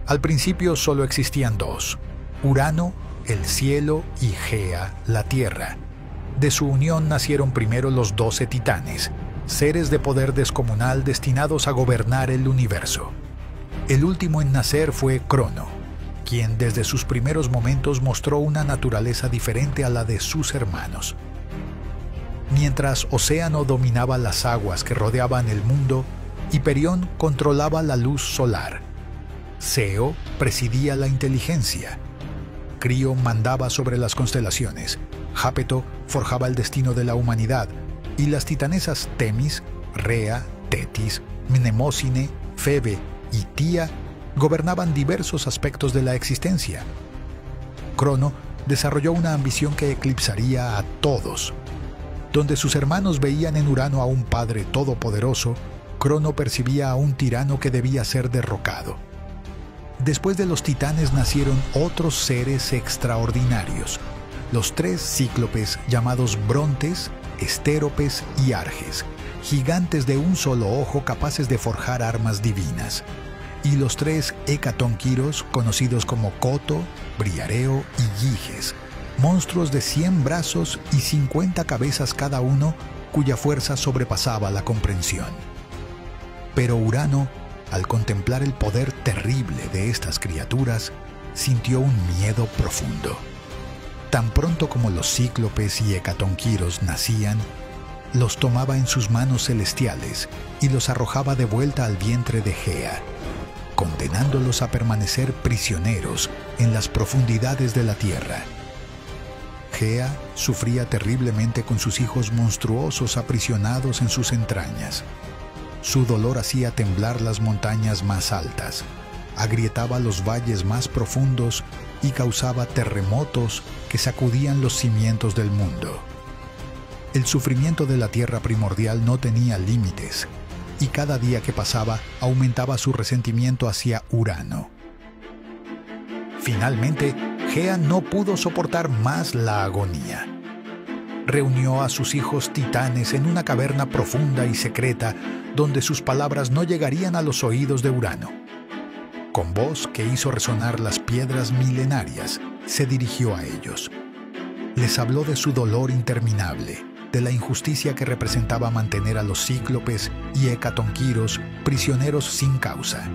Al principio solo existían dos: Urano, el cielo, y Gea, la tierra. De su unión nacieron primero los 12 titanes, seres de poder descomunal destinados a gobernar el universo. El último en nacer fue Crono, quien desde sus primeros momentos mostró una naturaleza diferente a la de sus hermanos. Mientras Océano dominaba las aguas que rodeaban el mundo, Hiperión controlaba la luz solar. Ceo presidía la inteligencia. Crío mandaba sobre las constelaciones. Jápeto forjaba el destino de la humanidad. Y las titanesas Temis, Rea, Tetis, Mnemósine, Febe y Tía gobernaban diversos aspectos de la existencia. Crono desarrolló una ambición que eclipsaría a todos. Donde sus hermanos veían en Urano a un padre todopoderoso, Crono percibía a un tirano que debía ser derrocado. Después de los titanes nacieron otros seres extraordinarios, los 3 cíclopes llamados Brontes, Estéropes y Arges, gigantes de un solo ojo capaces de forjar armas divinas, y los 3 hecatonquiros conocidos como Coto, Briareo y Giges, monstruos de 100 brazos y 50 cabezas cada uno, cuya fuerza sobrepasaba la comprensión. Pero Urano, al contemplar el poder terrible de estas criaturas, sintió un miedo profundo. Tan pronto como los cíclopes y hecatonquiros nacían, los tomaba en sus manos celestiales y los arrojaba de vuelta al vientre de Gea, condenándolos a permanecer prisioneros en las profundidades de la tierra. Gea sufría terriblemente con sus hijos monstruosos aprisionados en sus entrañas. Su dolor hacía temblar las montañas más altas, agrietaba los valles más profundos y causaba terremotos que sacudían los cimientos del mundo. El sufrimiento de la tierra primordial no tenía límites, y cada día que pasaba aumentaba su resentimiento hacia Urano. Finalmente, Gea no pudo soportar más la agonía. Reunió a sus hijos titanes en una caverna profunda y secreta donde sus palabras no llegarían a los oídos de Urano. Con voz que hizo resonar las piedras milenarias, se dirigió a ellos. Les habló de su dolor interminable, de la injusticia que representaba mantener a los cíclopes y hecatonquiros prisioneros sin causa,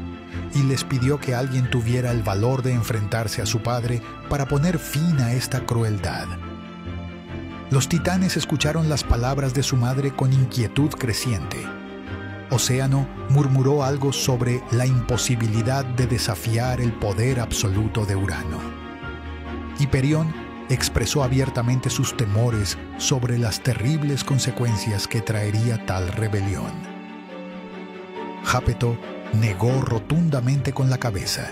y les pidió que alguien tuviera el valor de enfrentarse a su padre para poner fin a esta crueldad. Los titanes escucharon las palabras de su madre con inquietud creciente. Océano murmuró algo sobre la imposibilidad de desafiar el poder absoluto de Urano. Hiperión expresó abiertamente sus temores sobre las terribles consecuencias que traería tal rebelión. Jápeto negó rotundamente con la cabeza.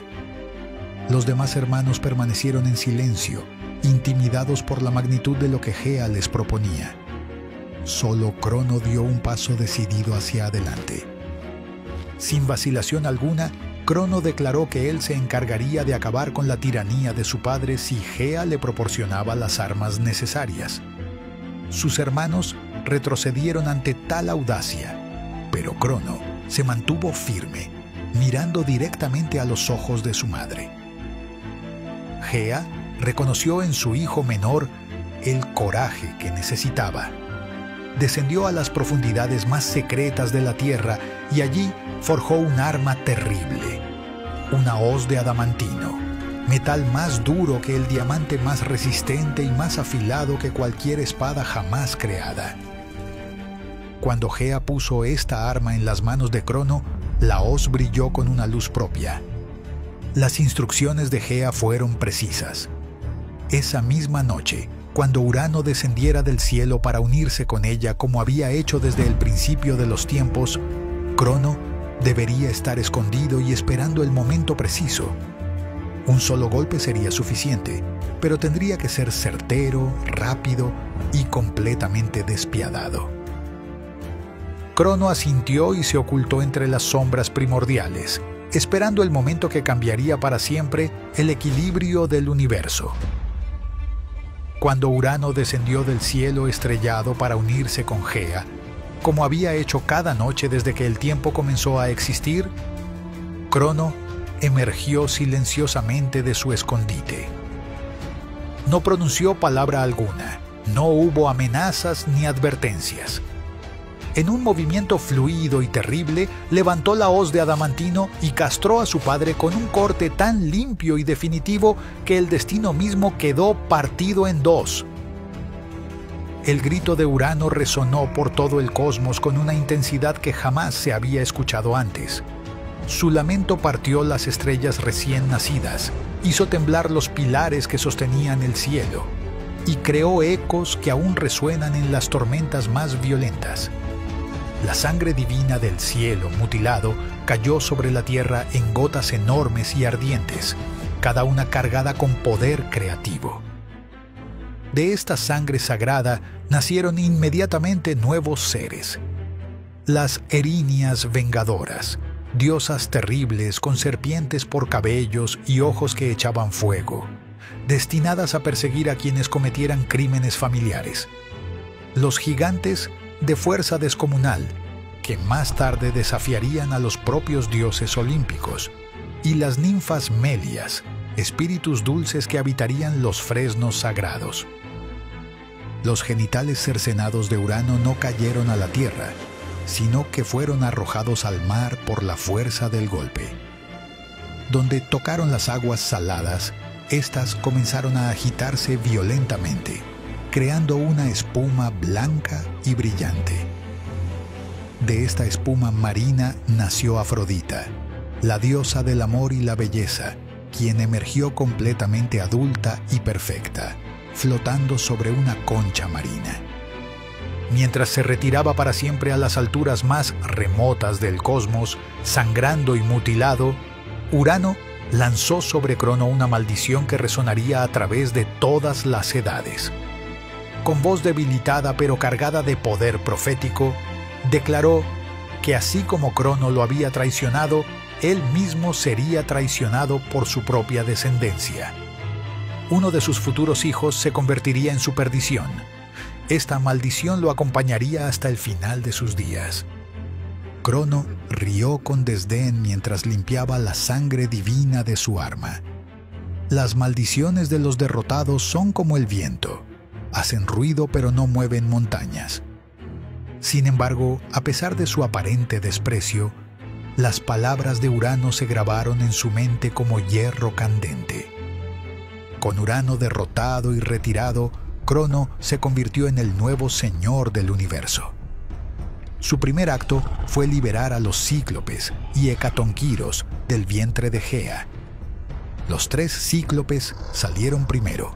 Los demás hermanos permanecieron en silencio, intimidados por la magnitud de lo que Gea les proponía. Solo Crono dio un paso decidido hacia adelante. Sin vacilación alguna, Crono declaró que él se encargaría de acabar con la tiranía de su padre si Gea le proporcionaba las armas necesarias. Sus hermanos retrocedieron ante tal audacia, pero Crono se mantuvo firme, mirando directamente a los ojos de su madre. Gea reconoció en su hijo menor el coraje que necesitaba. Descendió a las profundidades más secretas de la tierra y allí forjó un arma terrible, una hoz de adamantino, metal más duro que el diamante, más resistente y más afilado que cualquier espada jamás creada. Cuando Gea puso esta arma en las manos de Crono, la hoz brilló con una luz propia. Las instrucciones de Gea fueron precisas. Esa misma noche, cuando Urano descendiera del cielo para unirse con ella como había hecho desde el principio de los tiempos, Crono debería estar escondido y esperando el momento preciso. Un solo golpe sería suficiente, pero tendría que ser certero, rápido y completamente despiadado. Crono asintió y se ocultó entre las sombras primordiales, esperando el momento que cambiaría para siempre el equilibrio del universo. Cuando Urano descendió del cielo estrellado para unirse con Gea, como había hecho cada noche desde que el tiempo comenzó a existir, Crono emergió silenciosamente de su escondite. No pronunció palabra alguna, no hubo amenazas ni advertencias. En un movimiento fluido y terrible, levantó la hoz de adamantino y castró a su padre con un corte tan limpio y definitivo que el destino mismo quedó partido en dos. El grito de Urano resonó por todo el cosmos con una intensidad que jamás se había escuchado antes. Su lamento partió las estrellas recién nacidas, hizo temblar los pilares que sostenían el cielo y creó ecos que aún resuenan en las tormentas más violentas. La sangre divina del cielo mutilado cayó sobre la tierra en gotas enormes y ardientes, cada una cargada con poder creativo. De esta sangre sagrada nacieron inmediatamente nuevos seres. Las Erinias vengadoras, diosas terribles con serpientes por cabellos y ojos que echaban fuego, destinadas a perseguir a quienes cometieran crímenes familiares. Los gigantes de fuerza descomunal, que más tarde desafiarían a los propios dioses olímpicos, y las ninfas melias, espíritus dulces que habitarían los fresnos sagrados. Los genitales cercenados de Urano no cayeron a la tierra, sino que fueron arrojados al mar por la fuerza del golpe. Donde tocaron las aguas saladas, éstas comenzaron a agitarse violentamente, creando una espuma blanca y brillante. De esta espuma marina nació Afrodita, la diosa del amor y la belleza, quien emergió completamente adulta y perfecta, flotando sobre una concha marina. Mientras se retiraba para siempre a las alturas más remotas del cosmos, sangrando y mutilado, Urano lanzó sobre Crono una maldición que resonaría a través de todas las edades. Con voz debilitada pero cargada de poder profético, declaró que así como Crono lo había traicionado, él mismo sería traicionado por su propia descendencia. Uno de sus futuros hijos se convertiría en su perdición. Esta maldición lo acompañaría hasta el final de sus días. Crono rió con desdén mientras limpiaba la sangre divina de su arma. Las maldiciones de los derrotados son como el viento. Hacen ruido pero no mueven montañas. Sin embargo, a pesar de su aparente desprecio, las palabras de Urano se grabaron en su mente como hierro candente. Con Urano derrotado y retirado, Crono se convirtió en el nuevo señor del universo. Su primer acto fue liberar a los cíclopes y hecatonquiros del vientre de Gea. Los 3 cíclopes salieron primero,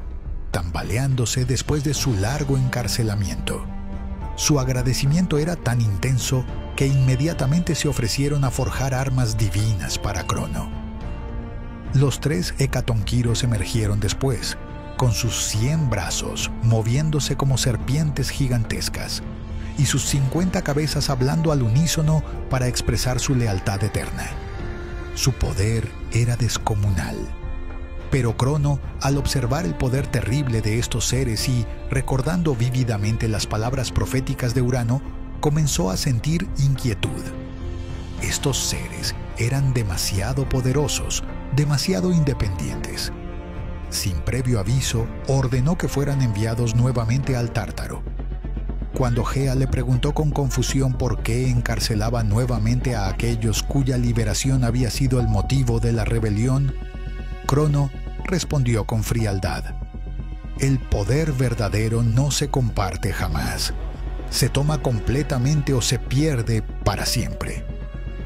tambaleándose después de su largo encarcelamiento. Su agradecimiento era tan intenso que inmediatamente se ofrecieron a forjar armas divinas para Crono. Los 3 hecatonquiros emergieron después, con sus 100 brazos moviéndose como serpientes gigantescas, y sus 50 cabezas hablando al unísono para expresar su lealtad eterna. Su poder era descomunal. Pero Crono, al observar el poder terrible de estos seres y, recordando vívidamente las palabras proféticas de Urano, comenzó a sentir inquietud. Estos seres eran demasiado poderosos, demasiado independientes. Sin previo aviso, ordenó que fueran enviados nuevamente al Tártaro. Cuando Gea le preguntó con confusión por qué encarcelaba nuevamente a aquellos cuya liberación había sido el motivo de la rebelión, Crono respondió con frialdad: el poder verdadero no se comparte jamás. Se toma completamente o se pierde para siempre.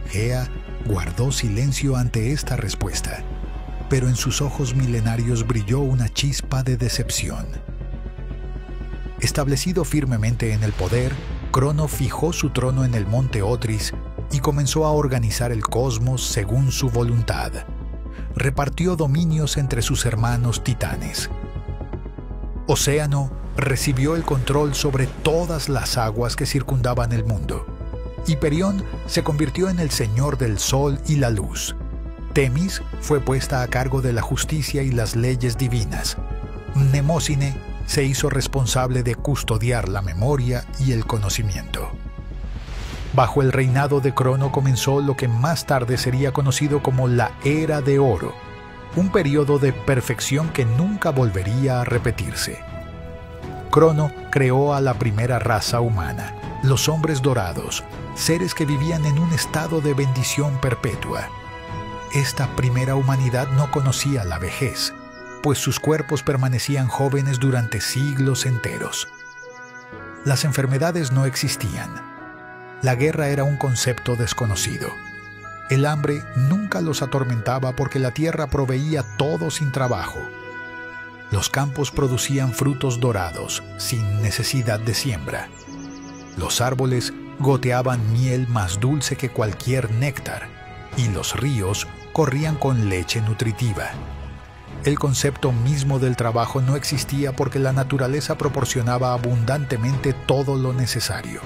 Gea guardó silencio ante esta respuesta, pero en sus ojos milenarios brilló una chispa de decepción. Establecido firmemente en el poder, Crono fijó su trono en el monte Otris y comenzó a organizar el cosmos según su voluntad. Repartió dominios entre sus hermanos titanes. Océano recibió el control sobre todas las aguas que circundaban el mundo. Hiperión se convirtió en el señor del sol y la luz. Temis fue puesta a cargo de la justicia y las leyes divinas. Mnemósine se hizo responsable de custodiar la memoria y el conocimiento. Bajo el reinado de Crono comenzó lo que más tarde sería conocido como la Era de Oro, un periodo de perfección que nunca volvería a repetirse. Crono creó a la primera raza humana, los hombres dorados, seres que vivían en un estado de bendición perpetua. Esta primera humanidad no conocía la vejez, pues sus cuerpos permanecían jóvenes durante siglos enteros. Las enfermedades no existían. La guerra era un concepto desconocido. El hambre nunca los atormentaba porque la tierra proveía todo sin trabajo. Los campos producían frutos dorados, sin necesidad de siembra. Los árboles goteaban miel más dulce que cualquier néctar, y los ríos corrían con leche nutritiva. El concepto mismo del trabajo no existía porque la naturaleza proporcionaba abundantemente todo lo necesario.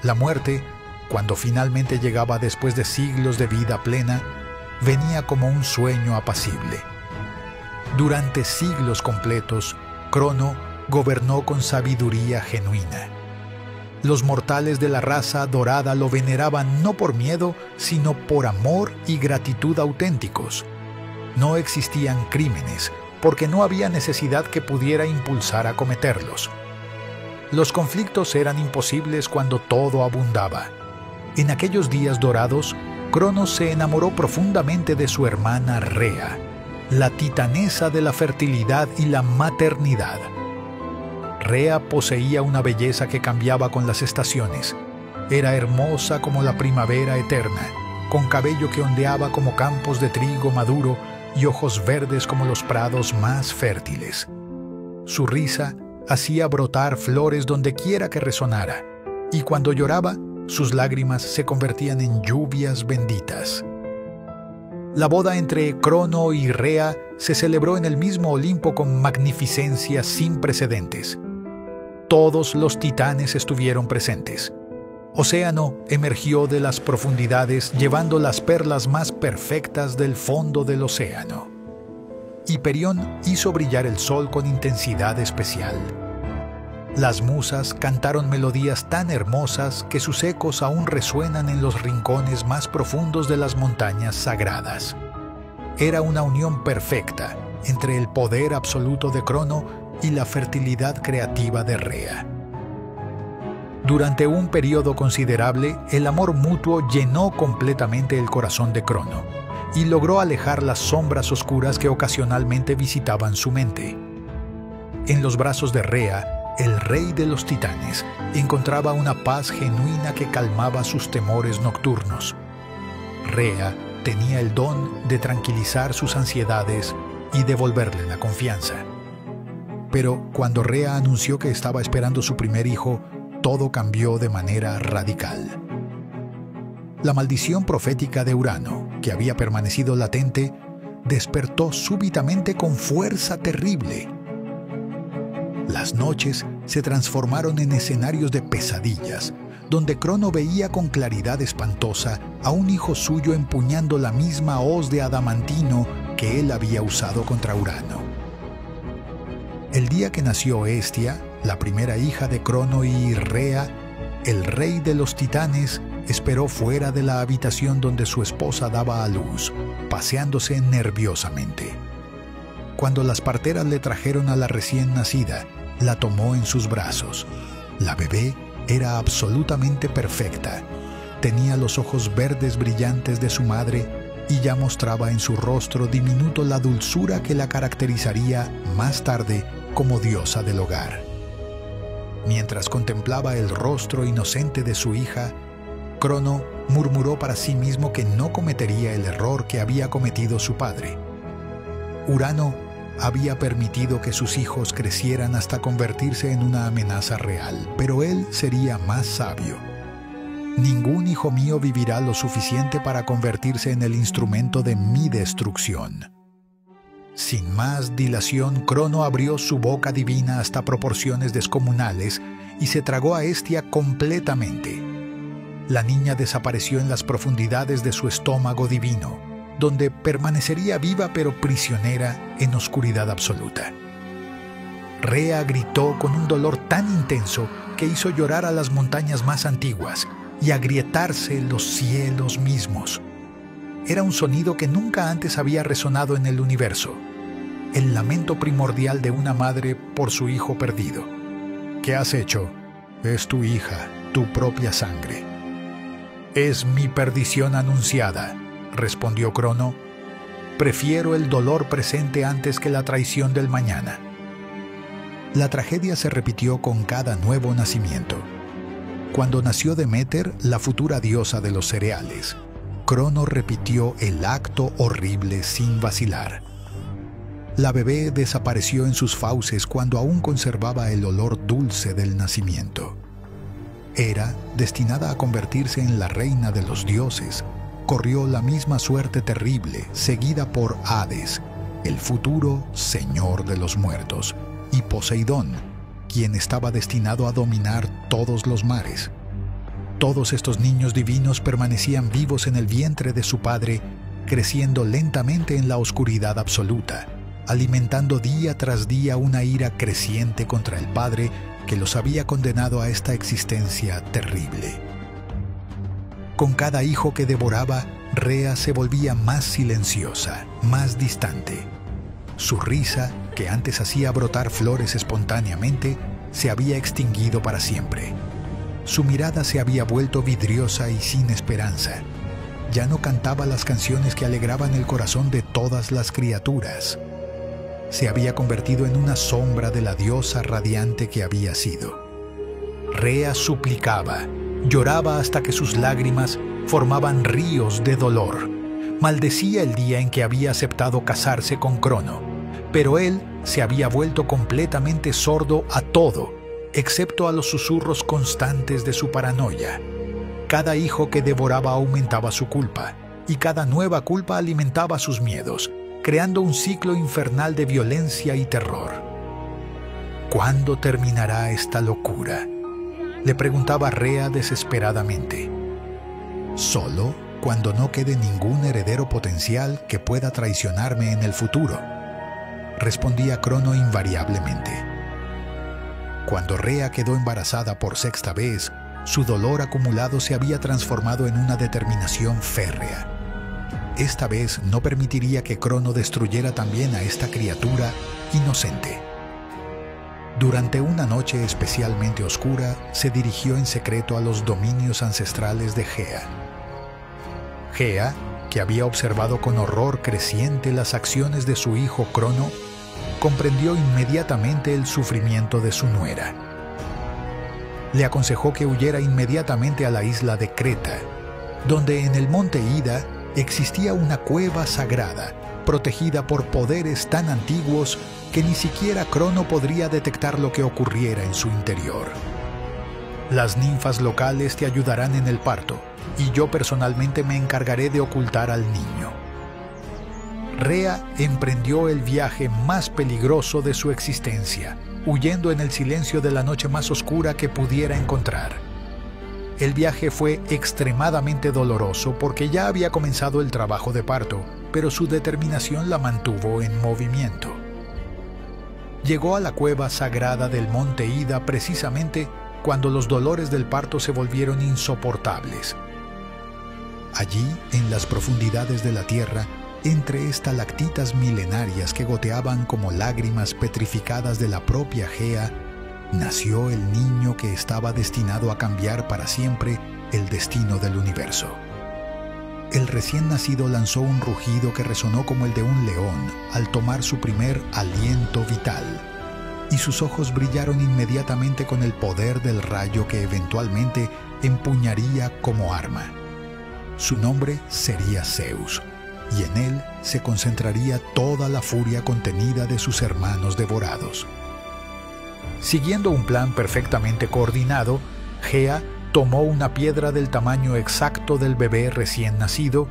La muerte, cuando finalmente llegaba después de siglos de vida plena, venía como un sueño apacible. Durante siglos completos, Crono gobernó con sabiduría genuina. Los mortales de la raza dorada lo veneraban no por miedo, sino por amor y gratitud auténticos. No existían crímenes, porque no había necesidad que pudiera impulsar a cometerlos. Los conflictos eran imposibles cuando todo abundaba. En aquellos días dorados, Crono se enamoró profundamente de su hermana Rea, la titanesa de la fertilidad y la maternidad. Rea poseía una belleza que cambiaba con las estaciones. Era hermosa como la primavera eterna, con cabello que ondeaba como campos de trigo maduro y ojos verdes como los prados más fértiles. Su risa hacía brotar flores donde quiera que resonara, y cuando lloraba, sus lágrimas se convertían en lluvias benditas. La boda entre Crono y Rea se celebró en el mismo Olimpo con magnificencia sin precedentes. Todos los titanes estuvieron presentes. Océano emergió de las profundidades llevando las perlas más perfectas del fondo del océano. Hiperión hizo brillar el sol con intensidad especial. Las musas cantaron melodías tan hermosas que sus ecos aún resuenan en los rincones más profundos de las montañas sagradas. Era una unión perfecta entre el poder absoluto de Crono y la fertilidad creativa de Rea. Durante un periodo considerable, el amor mutuo llenó completamente el corazón de Crono y logró alejar las sombras oscuras que ocasionalmente visitaban su mente. En los brazos de Rea, el rey de los titanes encontraba una paz genuina que calmaba sus temores nocturnos. Rea tenía el don de tranquilizar sus ansiedades y devolverle la confianza. Pero cuando Rea anunció que estaba esperando su primer hijo, todo cambió de manera radical. La maldición profética de Urano, que había permanecido latente, despertó súbitamente con fuerza terrible. Las noches se transformaron en escenarios de pesadillas, donde Crono veía con claridad espantosa a un hijo suyo empuñando la misma hoz de adamantino que él había usado contra Urano. El día que nació Hestia, la primera hija de Crono y Rea, el rey de los titanes esperó fuera de la habitación donde su esposa daba a luz, paseándose nerviosamente. Cuando las parteras le trajeron a la recién nacida, la tomó en sus brazos. La bebé era absolutamente perfecta. Tenía los ojos verdes brillantes de su madre y ya mostraba en su rostro diminuto la dulzura que la caracterizaría más tarde como diosa del hogar. Mientras contemplaba el rostro inocente de su hija, Crono murmuró para sí mismo que no cometería el error que había cometido su padre. Urano había permitido que sus hijos crecieran hasta convertirse en una amenaza real, pero él sería más sabio. Ningún hijo mío vivirá lo suficiente para convertirse en el instrumento de mi destrucción. Sin más dilación, Crono abrió su boca divina hasta proporciones descomunales y se tragó a Hestia completamente. La niña desapareció en las profundidades de su estómago divino, donde permanecería viva pero prisionera en oscuridad absoluta. Rea gritó con un dolor tan intenso que hizo llorar a las montañas más antiguas, y agrietarse los cielos mismos. Era un sonido que nunca antes había resonado en el universo, el lamento primordial de una madre por su hijo perdido. ¿Qué has hecho? Es tu hija, tu propia sangre. Es mi perdición anunciada, respondió Crono. Prefiero el dolor presente antes que la traición del mañana. La tragedia se repitió con cada nuevo nacimiento. Cuando nació Deméter, la futura diosa de los cereales, Crono repitió el acto horrible sin vacilar. La bebé desapareció en sus fauces cuando aún conservaba el olor dulce del nacimiento. Hera, destinada a convertirse en la reina de los dioses, corrió la misma suerte terrible, seguida por Hades, el futuro señor de los muertos, y Poseidón, quien estaba destinado a dominar todos los mares. Todos estos niños divinos permanecían vivos en el vientre de su padre, creciendo lentamente en la oscuridad absoluta, alimentando día tras día una ira creciente contra el padre que los había condenado a esta existencia terrible. Con cada hijo que devoraba, Rea se volvía más silenciosa, más distante. Su risa, que antes hacía brotar flores espontáneamente, se había extinguido para siempre. Su mirada se había vuelto vidriosa y sin esperanza. Ya no cantaba las canciones que alegraban el corazón de todas las criaturas. Se había convertido en una sombra de la diosa radiante que había sido. Rea suplicaba, lloraba hasta que sus lágrimas formaban ríos de dolor. Maldecía el día en que había aceptado casarse con Crono, pero él se había vuelto completamente sordo a todo, excepto a los susurros constantes de su paranoia. Cada hijo que devoraba aumentaba su culpa, y cada nueva culpa alimentaba sus miedos, creando un ciclo infernal de violencia y terror. ¿Cuándo terminará esta locura?, le preguntaba Rea desesperadamente. Solo cuando no quede ningún heredero potencial que pueda traicionarme en el futuro, respondía Crono invariablemente. Cuando Rea quedó embarazada por sexta vez, su dolor acumulado se había transformado en una determinación férrea. Esta vez no permitiría que Crono destruyera también a esta criatura inocente. Durante una noche especialmente oscura, se dirigió en secreto a los dominios ancestrales de Gea. Gea, que había observado con horror creciente las acciones de su hijo Crono, comprendió inmediatamente el sufrimiento de su nuera. Le aconsejó que huyera inmediatamente a la isla de Creta, donde en el monte Ida existía una cueva sagrada, protegida por poderes tan antiguos que ni siquiera Crono podría detectar lo que ocurriera en su interior. Las ninfas locales te ayudarán en el parto, y yo personalmente me encargaré de ocultar al niño. Rea emprendió el viaje más peligroso de su existencia, huyendo en el silencio de la noche más oscura que pudiera encontrar. El viaje fue extremadamente doloroso porque ya había comenzado el trabajo de parto, pero su determinación la mantuvo en movimiento. Llegó a la cueva sagrada del monte Ida precisamente cuando los dolores del parto se volvieron insoportables. Allí, en las profundidades de la tierra, entre estalactitas milenarias que goteaban como lágrimas petrificadas de la propia Gea, nació el niño que estaba destinado a cambiar para siempre el destino del universo. El recién nacido lanzó un rugido que resonó como el de un león al tomar su primer aliento vital, y sus ojos brillaron inmediatamente con el poder del rayo que eventualmente empuñaría como arma. Su nombre sería Zeus, y en él se concentraría toda la furia contenida de sus hermanos devorados. Siguiendo un plan perfectamente coordinado, Gea tomó una piedra del tamaño exacto del bebé recién nacido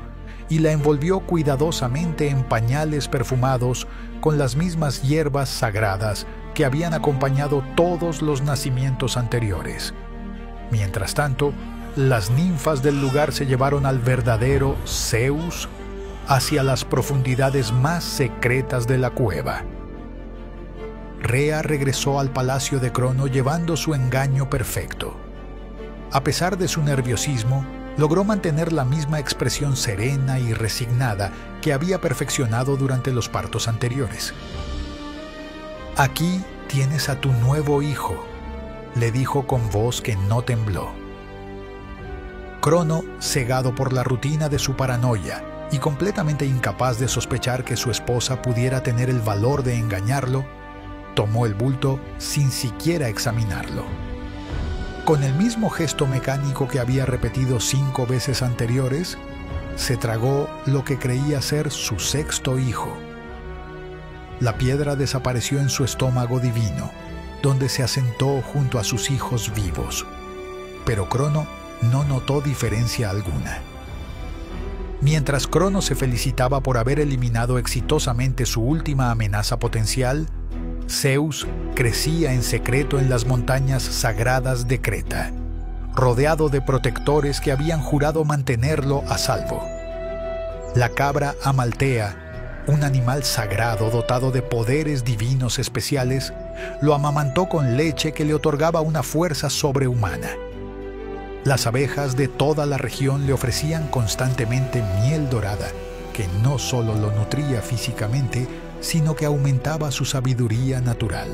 y la envolvió cuidadosamente en pañales perfumados con las mismas hierbas sagradas que habían acompañado todos los nacimientos anteriores. Mientras tanto, las ninfas del lugar se llevaron al verdadero Zeus hacia las profundidades más secretas de la cueva. Rea regresó al palacio de Crono llevando su engaño perfecto. A pesar de su nerviosismo, logró mantener la misma expresión serena y resignada que había perfeccionado durante los partos anteriores. «Aquí tienes a tu nuevo hijo», le dijo con voz que no tembló. Crono, cegado por la rutina de su paranoia y completamente incapaz de sospechar que su esposa pudiera tener el valor de engañarlo, tomó el bulto sin siquiera examinarlo. Con el mismo gesto mecánico que había repetido 5 veces anteriores, se tragó lo que creía ser su sexto hijo. La piedra desapareció en su estómago divino, donde se asentó junto a sus hijos vivos. Pero Crono no notó diferencia alguna. Mientras Crono se felicitaba por haber eliminado exitosamente su última amenaza potencial, Zeus crecía en secreto en las montañas sagradas de Creta, rodeado de protectores que habían jurado mantenerlo a salvo. La cabra Amaltea, un animal sagrado dotado de poderes divinos especiales, lo amamantó con leche que le otorgaba una fuerza sobrehumana. Las abejas de toda la región le ofrecían constantemente miel dorada, que no solo lo nutría físicamente, sino que aumentaba su sabiduría natural.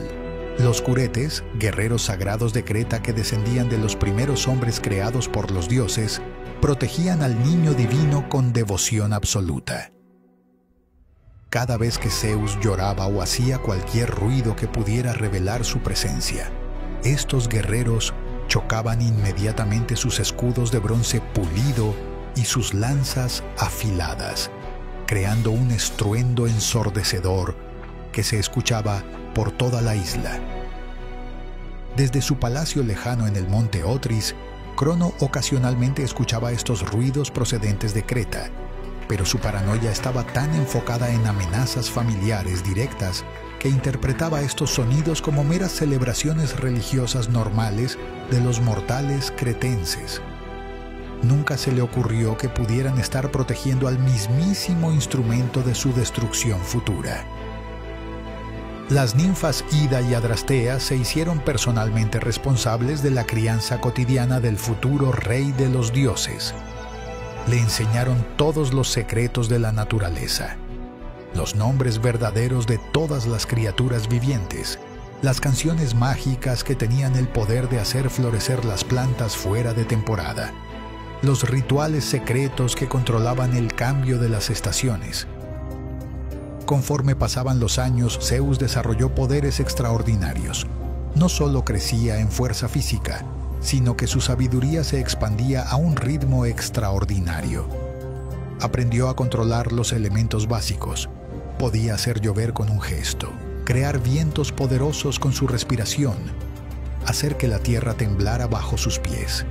Los curetes, guerreros sagrados de Creta que descendían de los primeros hombres creados por los dioses, protegían al niño divino con devoción absoluta. Cada vez que Zeus lloraba o hacía cualquier ruido que pudiera revelar su presencia, estos guerreros chocaban inmediatamente sus escudos de bronce pulido y sus lanzas afiladas, creando un estruendo ensordecedor que se escuchaba por toda la isla. Desde su palacio lejano en el monte Otris, Crono ocasionalmente escuchaba estos ruidos procedentes de Creta, pero su paranoia estaba tan enfocada en amenazas familiares directas que interpretaba estos sonidos como meras celebraciones religiosas normales de los mortales cretenses. Nunca se le ocurrió que pudieran estar protegiendo al mismísimo instrumento de su destrucción futura. Las ninfas Ida y Adrastea se hicieron personalmente responsables de la crianza cotidiana del futuro rey de los dioses. Le enseñaron todos los secretos de la naturaleza, los nombres verdaderos de todas las criaturas vivientes, las canciones mágicas que tenían el poder de hacer florecer las plantas fuera de temporada, los rituales secretos que controlaban el cambio de las estaciones. Conforme pasaban los años, Zeus desarrolló poderes extraordinarios. No solo crecía en fuerza física, sino que su sabiduría se expandía a un ritmo extraordinario. Aprendió a controlar los elementos básicos. Podía hacer llover con un gesto, crear vientos poderosos con su respiración, hacer que la tierra temblara bajo sus pies.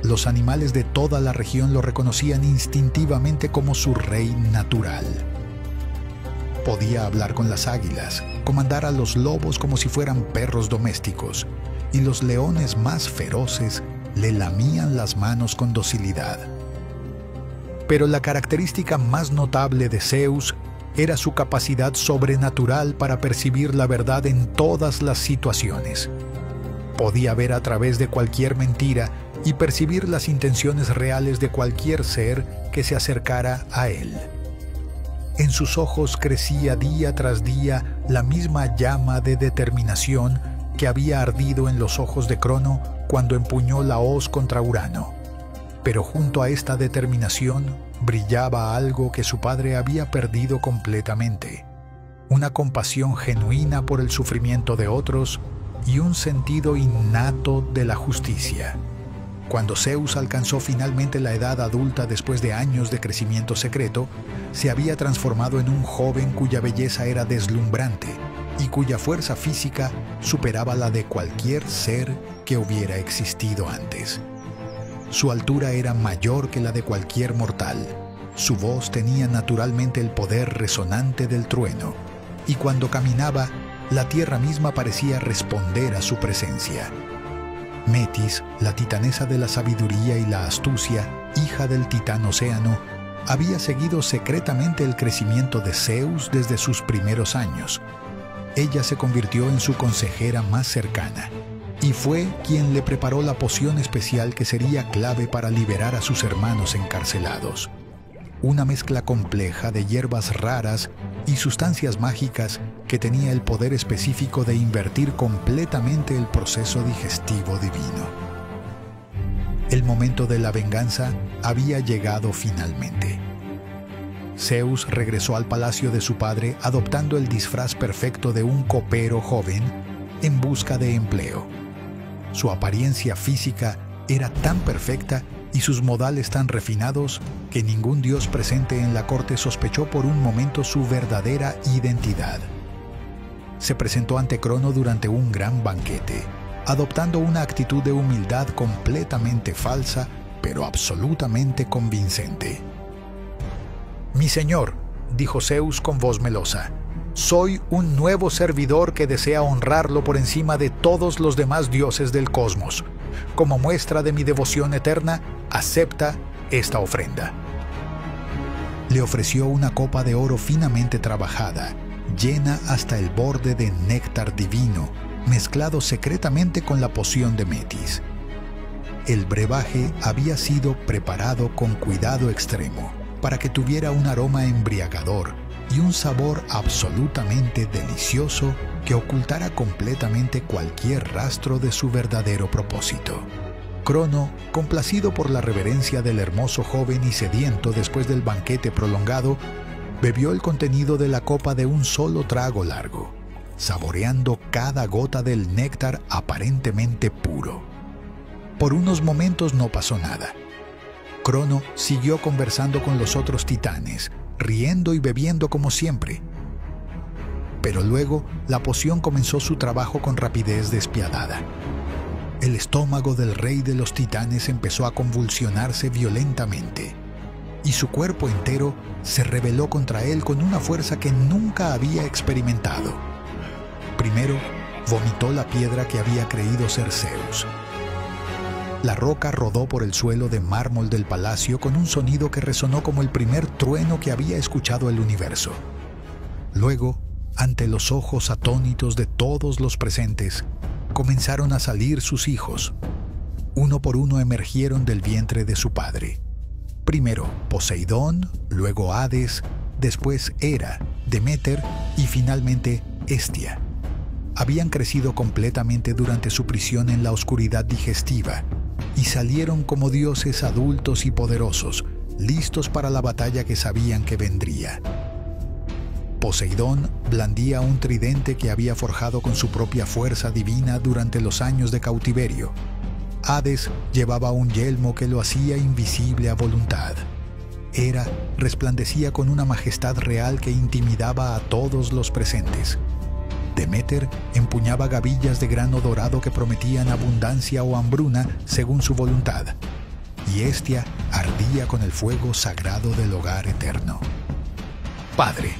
Los animales de toda la región lo reconocían instintivamente como su rey natural. Podía hablar con las águilas, comandar a los lobos como si fueran perros domésticos, y los leones más feroces le lamían las manos con docilidad. Pero la característica más notable de Zeus era su capacidad sobrenatural para percibir la verdad en todas las situaciones. Podía ver a través de cualquier mentira y percibir las intenciones reales de cualquier ser que se acercara a él. En sus ojos crecía día tras día la misma llama de determinación que había ardido en los ojos de Crono cuando empuñó la hoz contra Urano. Pero junto a esta determinación brillaba algo que su padre había perdido completamente: una compasión genuina por el sufrimiento de otros y un sentido innato de la justicia. Cuando Zeus alcanzó finalmente la edad adulta después de años de crecimiento secreto, se había transformado en un joven cuya belleza era deslumbrante y cuya fuerza física superaba la de cualquier ser que hubiera existido antes. Su altura era mayor que la de cualquier mortal. Su voz tenía naturalmente el poder resonante del trueno, y cuando caminaba, la tierra misma parecía responder a su presencia. Metis, la titanesa de la sabiduría y la astucia, hija del titán Océano, había seguido secretamente el crecimiento de Zeus desde sus primeros años. Ella se convirtió en su consejera más cercana, y fue quien le preparó la poción especial que sería clave para liberar a sus hermanos encarcelados. Una mezcla compleja de hierbas raras y sustancias mágicas que tenía el poder específico de invertir completamente el proceso digestivo divino. El momento de la venganza había llegado finalmente. Zeus regresó al palacio de su padre adoptando el disfraz perfecto de un copero joven en busca de empleo. Su apariencia física era tan perfecta y sus modales tan refinados que ningún dios presente en la corte sospechó por un momento su verdadera identidad. Se presentó ante Crono durante un gran banquete, adoptando una actitud de humildad completamente falsa, pero absolutamente convincente. «Mi señor», dijo Zeus con voz melosa, «soy un nuevo servidor que desea honrarlo por encima de todos los demás dioses del cosmos. Como muestra de mi devoción eterna, acepta esta ofrenda». Le ofreció una copa de oro finamente trabajada, llena hasta el borde de néctar divino, mezclado secretamente con la poción de Metis. El brebaje había sido preparado con cuidado extremo para que tuviera un aroma embriagador y un sabor absolutamente delicioso que ocultara completamente cualquier rastro de su verdadero propósito. Crono, complacido por la reverencia del hermoso joven y sediento después del banquete prolongado, bebió el contenido de la copa de un solo trago largo, saboreando cada gota del néctar aparentemente puro. Por unos momentos no pasó nada. Crono siguió conversando con los otros titanes, riendo y bebiendo como siempre. Pero luego la poción comenzó su trabajo con rapidez despiadada. El estómago del rey de los titanes empezó a convulsionarse violentamente, y su cuerpo entero se rebeló contra él con una fuerza que nunca había experimentado. Primero, vomitó la piedra que había creído ser Zeus. La roca rodó por el suelo de mármol del palacio con un sonido que resonó como el primer trueno que había escuchado el universo. Luego, ante los ojos atónitos de todos los presentes, comenzaron a salir sus hijos. Uno por uno emergieron del vientre de su padre. Primero Poseidón, luego Hades, después Hera, Deméter y finalmente Hestia. Habían crecido completamente durante su prisión en la oscuridad digestiva y salieron como dioses adultos y poderosos, listos para la batalla que sabían que vendría. Poseidón blandía un tridente que había forjado con su propia fuerza divina durante los años de cautiverio. Hades llevaba un yelmo que lo hacía invisible a voluntad. Hera resplandecía con una majestad real que intimidaba a todos los presentes. Deméter empuñaba gavillas de grano dorado que prometían abundancia o hambruna según su voluntad. Y Hestia ardía con el fuego sagrado del hogar eterno. «Padre»,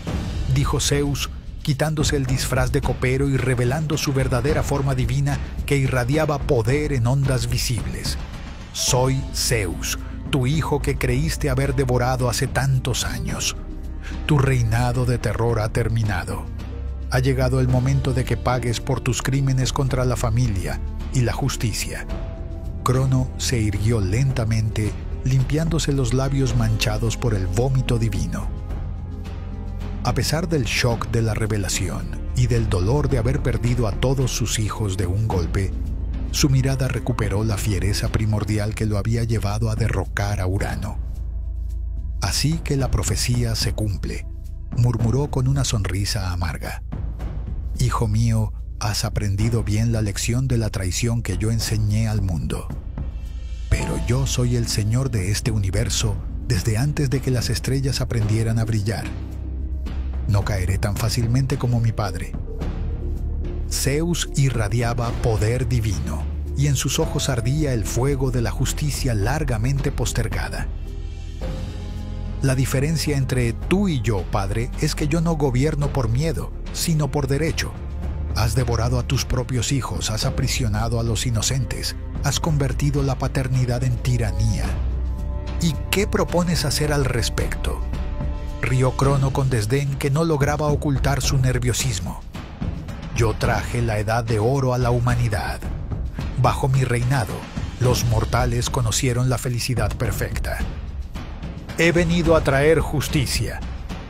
dijo Zeus, quitándose el disfraz de copero y revelando su verdadera forma divina que irradiaba poder en ondas visibles. «Soy Zeus, tu hijo que creíste haber devorado hace tantos años. Tu reinado de terror ha terminado. Ha llegado el momento de que pagues por tus crímenes contra la familia y la justicia». Crono se irguió lentamente, limpiándose los labios manchados por el vómito divino. A pesar del shock de la revelación y del dolor de haber perdido a todos sus hijos de un golpe, su mirada recuperó la fiereza primordial que lo había llevado a derrocar a Urano. «Así que la profecía se cumple», murmuró con una sonrisa amarga. «Hijo mío, has aprendido bien la lección de la traición que yo enseñé al mundo. Pero yo soy el Señor de este universo desde antes de que las estrellas aprendieran a brillar. No caeré tan fácilmente como mi padre». Zeus irradiaba poder divino, y en sus ojos ardía el fuego de la justicia largamente postergada. «La diferencia entre tú y yo, padre, es que yo no gobierno por miedo, sino por derecho. Has devorado a tus propios hijos, has aprisionado a los inocentes, has convertido la paternidad en tiranía. ¿Y qué propones hacer al respecto?», rió Crono con desdén que no lograba ocultar su nerviosismo. «Yo traje la edad de oro a la humanidad. Bajo mi reinado, los mortales conocieron la felicidad perfecta. «He venido a traer justicia»,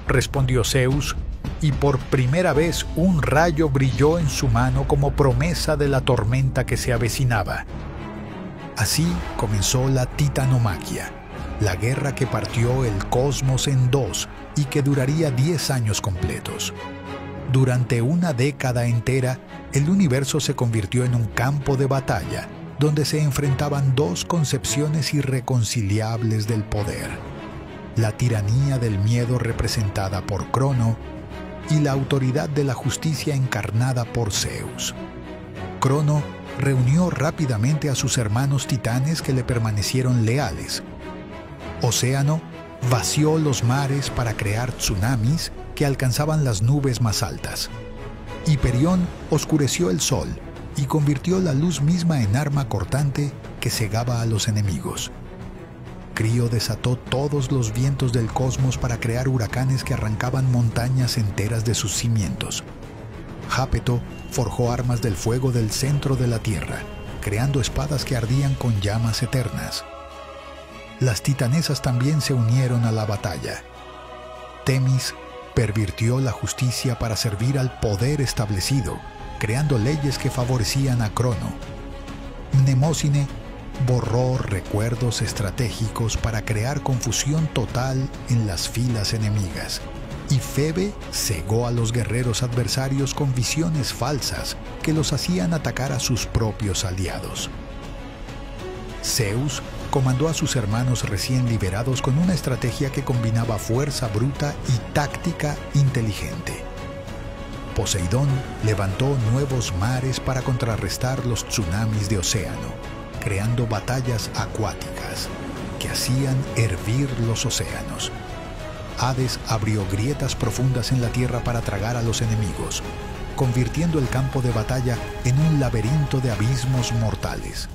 respondió Zeus, y por primera vez un rayo brilló en su mano como promesa de la tormenta que se avecinaba. Así comenzó la titanomaquia, la guerra que partió el cosmos en dos y que duraría 10 años completos. Durante una década entera, el universo se convirtió en un campo de batalla, donde se enfrentaban dos concepciones irreconciliables del poder: la tiranía del miedo representada por Crono y la autoridad de la justicia encarnada por Zeus. Crono reunió rápidamente a sus hermanos titanes que le permanecieron leales. Océano vació los mares para crear tsunamis que alcanzaban las nubes más altas. Hiperión oscureció el sol y convirtió la luz misma en arma cortante que cegaba a los enemigos. Crío desató todos los vientos del cosmos para crear huracanes que arrancaban montañas enteras de sus cimientos. Jápeto forjó armas del fuego del centro de la tierra, creando espadas que ardían con llamas eternas. Las titanesas también se unieron a la batalla. Temis pervirtió la justicia para servir al poder establecido, creando leyes que favorecían a Crono. Mnemósine borró recuerdos estratégicos para crear confusión total en las filas enemigas. Y Febe cegó a los guerreros adversarios con visiones falsas que los hacían atacar a sus propios aliados. Zeus comandó a sus hermanos recién liberados con una estrategia que combinaba fuerza bruta y táctica inteligente. Poseidón levantó nuevos mares para contrarrestar los tsunamis de océano, creando batallas acuáticas que hacían hervir los océanos. Hades abrió grietas profundas en la tierra para tragar a los enemigos, convirtiendo el campo de batalla en un laberinto de abismos mortales.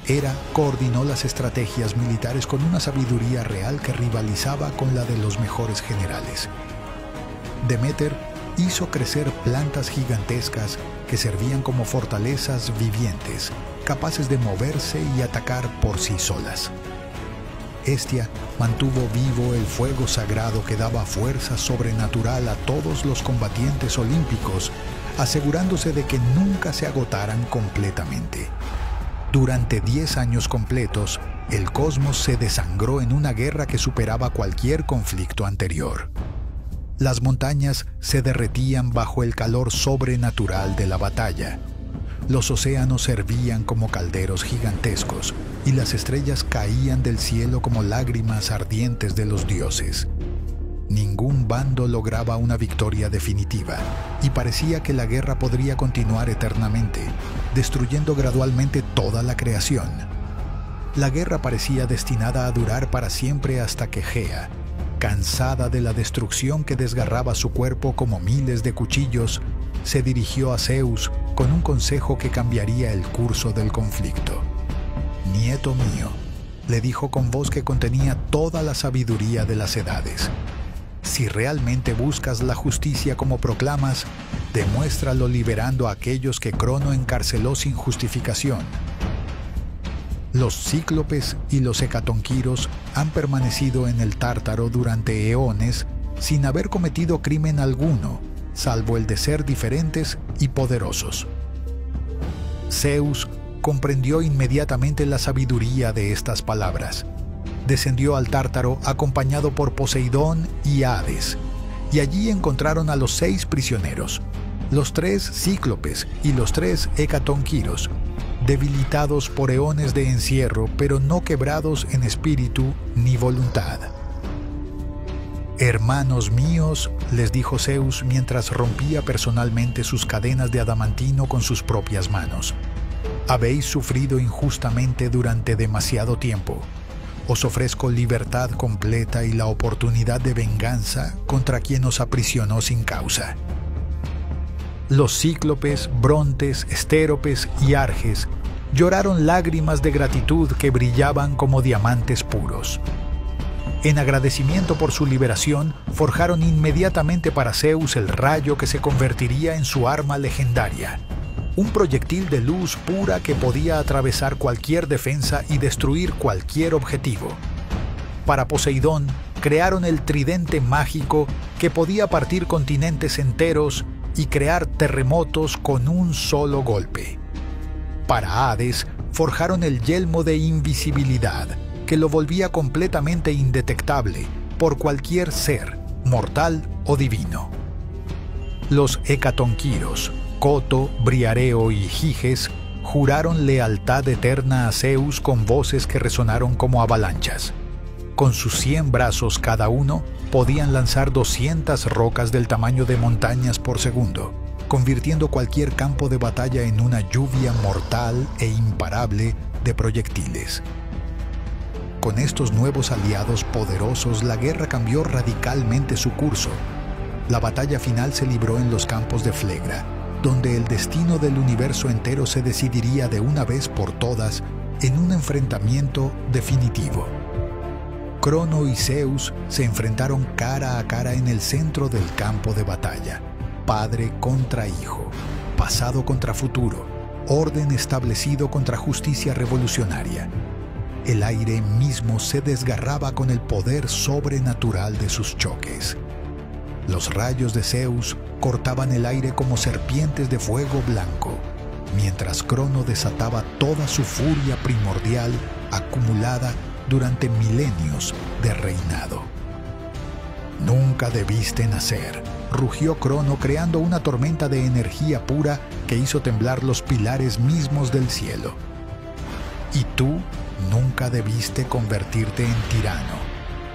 Hera coordinó las estrategias militares con una sabiduría real que rivalizaba con la de los mejores generales. Deméter hizo crecer plantas gigantescas que servían como fortalezas vivientes, capaces de moverse y atacar por sí solas. Hestia mantuvo vivo el fuego sagrado que daba fuerza sobrenatural a todos los combatientes olímpicos, asegurándose de que nunca se agotaran completamente. Durante 10 años completos, el cosmos se desangró en una guerra que superaba cualquier conflicto anterior. Las montañas se derretían bajo el calor sobrenatural de la batalla. Los océanos hervían como calderos gigantescos y las estrellas caían del cielo como lágrimas ardientes de los dioses. Ningún bando lograba una victoria definitiva y parecía que la guerra podría continuar eternamente, destruyendo gradualmente toda la creación. La guerra parecía destinada a durar para siempre hasta que Gea, cansada de la destrucción que desgarraba su cuerpo como miles de cuchillos, se dirigió a Zeus con un consejo que cambiaría el curso del conflicto. «Nieto mío», le dijo con voz que contenía toda la sabiduría de las edades, «si realmente buscas la justicia como proclamas, demuéstralo liberando a aquellos que Crono encarceló sin justificación. Los cíclopes y los hecatonquiros han permanecido en el Tártaro durante eones sin haber cometido crimen alguno, salvo el de ser diferentes y poderosos». Zeus comprendió inmediatamente la sabiduría de estas palabras. Descendió al Tártaro acompañado por Poseidón y Hades, y allí encontraron a los 6 prisioneros, los 3 cíclopes y los 3 hecatonquiros, debilitados por eones de encierro, pero no quebrados en espíritu ni voluntad. «Hermanos míos», les dijo Zeus mientras rompía personalmente sus cadenas de adamantino con sus propias manos, «habéis sufrido injustamente durante demasiado tiempo. Os ofrezco libertad completa y la oportunidad de venganza contra quien os aprisionó sin causa». Los cíclopes, brontes, estéropes y arges lloraron lágrimas de gratitud que brillaban como diamantes puros. En agradecimiento por su liberación, forjaron inmediatamente para Zeus el rayo que se convertiría en su arma legendaria, un proyectil de luz pura que podía atravesar cualquier defensa y destruir cualquier objetivo. Para Poseidón, crearon el tridente mágico que podía partir continentes enteros y crear terremotos con un solo golpe. Para Hades, forjaron el yelmo de invisibilidad, que lo volvía completamente indetectable por cualquier ser, mortal o divino. Los hecatonquiros, Coto, Briareo y Giges, juraron lealtad eterna a Zeus con voces que resonaron como avalanchas. Con sus 100 brazos cada uno, podían lanzar 200 rocas del tamaño de montañas por segundo, convirtiendo cualquier campo de batalla en una lluvia mortal e imparable de proyectiles. Con estos nuevos aliados poderosos, la guerra cambió radicalmente su curso. La batalla final se libró en los campos de Flegra, donde el destino del universo entero se decidiría de una vez por todas en un enfrentamiento definitivo. Crono y Zeus se enfrentaron cara a cara en el centro del campo de batalla. Padre contra hijo, pasado contra futuro, orden establecido contra justicia revolucionaria. El aire mismo se desgarraba con el poder sobrenatural de sus choques. Los rayos de Zeus cortaban el aire como serpientes de fuego blanco, mientras Crono desataba toda su furia primordial acumulada durante milenios de reinado. «Nunca debiste nacer», rugió Crono, creando una tormenta de energía pura que hizo temblar los pilares mismos del cielo. «Y tú nunca debiste convertirte en tirano»,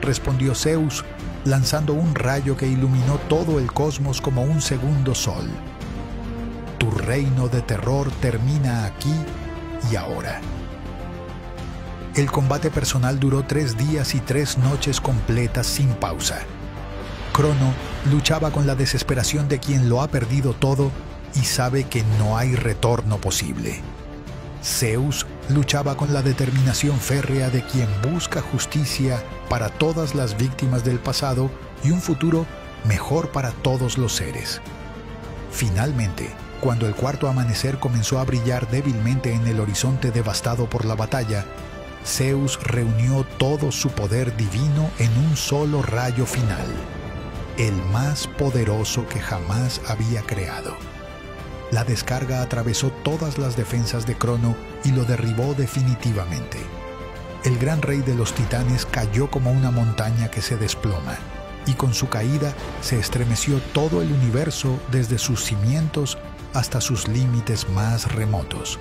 respondió Zeus, lanzando un rayo que iluminó todo el cosmos como un segundo sol. «Tu reino de terror termina aquí y ahora». El combate personal duró 3 días y 3 noches completas sin pausa. Crono luchaba con la desesperación de quien lo ha perdido todo y sabe que no hay retorno posible. Zeus luchaba con la determinación férrea de quien busca justicia para todas las víctimas del pasado y un futuro mejor para todos los seres. Finalmente, cuando el cuarto amanecer comenzó a brillar débilmente en el horizonte devastado por la batalla, Zeus reunió todo su poder divino en un solo rayo final, el más poderoso que jamás había creado. La descarga atravesó todas las defensas de Crono y lo derribó definitivamente. El gran rey de los titanes cayó como una montaña que se desploma, y con su caída se estremeció todo el universo desde sus cimientos hasta sus límites más remotos.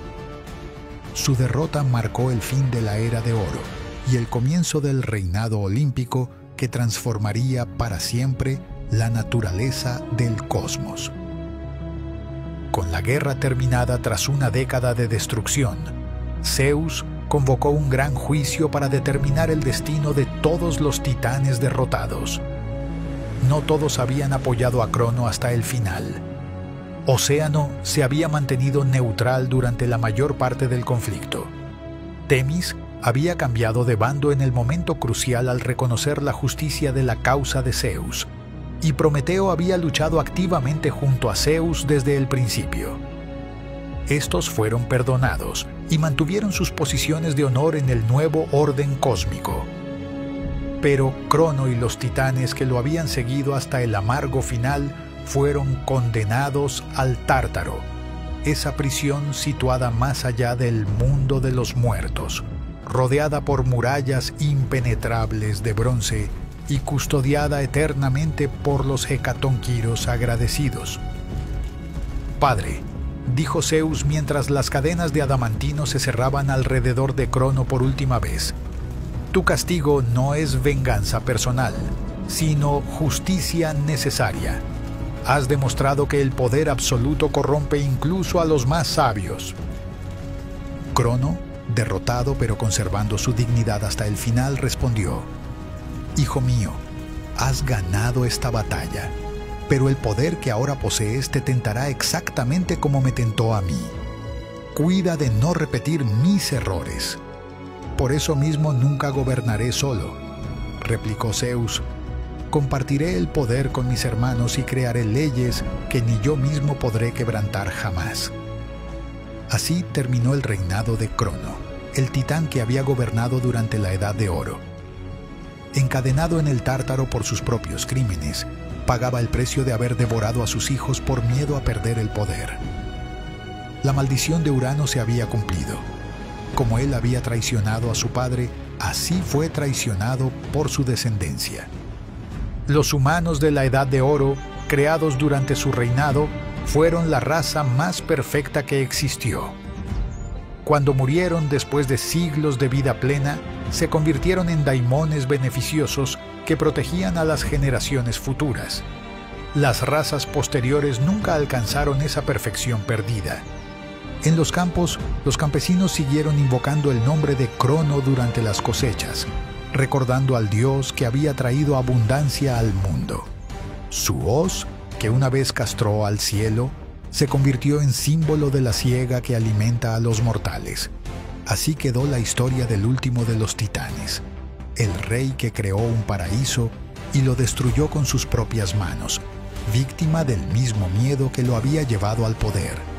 Su derrota marcó el fin de la Era de Oro y el comienzo del reinado olímpico que transformaría para siempre la naturaleza del cosmos. Con la guerra terminada tras una década de destrucción, Zeus convocó un gran juicio para determinar el destino de todos los titanes derrotados. No todos habían apoyado a Crono hasta el final. Océano se había mantenido neutral durante la mayor parte del conflicto. Temis había cambiado de bando en el momento crucial al reconocer la justicia de la causa de Zeus, y Prometeo había luchado activamente junto a Zeus desde el principio. Estos fueron perdonados y mantuvieron sus posiciones de honor en el nuevo orden cósmico. Pero Crono y los titanes que lo habían seguido hasta el amargo final fueron condenados al Tártaro, esa prisión situada más allá del mundo de los muertos, rodeada por murallas impenetrables de bronce y custodiada eternamente por los hecatonquiros agradecidos. «Padre», dijo Zeus mientras las cadenas de adamantino se cerraban alrededor de Crono por última vez, «tu castigo no es venganza personal, sino justicia necesaria. Has demostrado que el poder absoluto corrompe incluso a los más sabios». Crono, derrotado pero conservando su dignidad hasta el final, respondió: «Hijo mío, has ganado esta batalla, pero el poder que ahora posees te tentará exactamente como me tentó a mí. Cuida de no repetir mis errores». «Por eso mismo nunca gobernaré solo», replicó Zeus. «Compartiré el poder con mis hermanos y crearé leyes que ni yo mismo podré quebrantar jamás». Así terminó el reinado de Crono, el titán que había gobernado durante la Edad de Oro. Encadenado en el Tártaro por sus propios crímenes, pagaba el precio de haber devorado a sus hijos por miedo a perder el poder. La maldición de Urano se había cumplido. Como él había traicionado a su padre, así fue traicionado por su descendencia. Los humanos de la Edad de Oro, creados durante su reinado, fueron la raza más perfecta que existió. Cuando murieron después de siglos de vida plena, se convirtieron en daimones beneficiosos que protegían a las generaciones futuras. Las razas posteriores nunca alcanzaron esa perfección perdida. En los campos, los campesinos siguieron invocando el nombre de Crono durante las cosechas, recordando al dios que había traído abundancia al mundo. Su hoz, que una vez castró al cielo, se convirtió en símbolo de la siega que alimenta a los mortales. Así quedó la historia del último de los titanes, el rey que creó un paraíso y lo destruyó con sus propias manos, víctima del mismo miedo que lo había llevado al poder.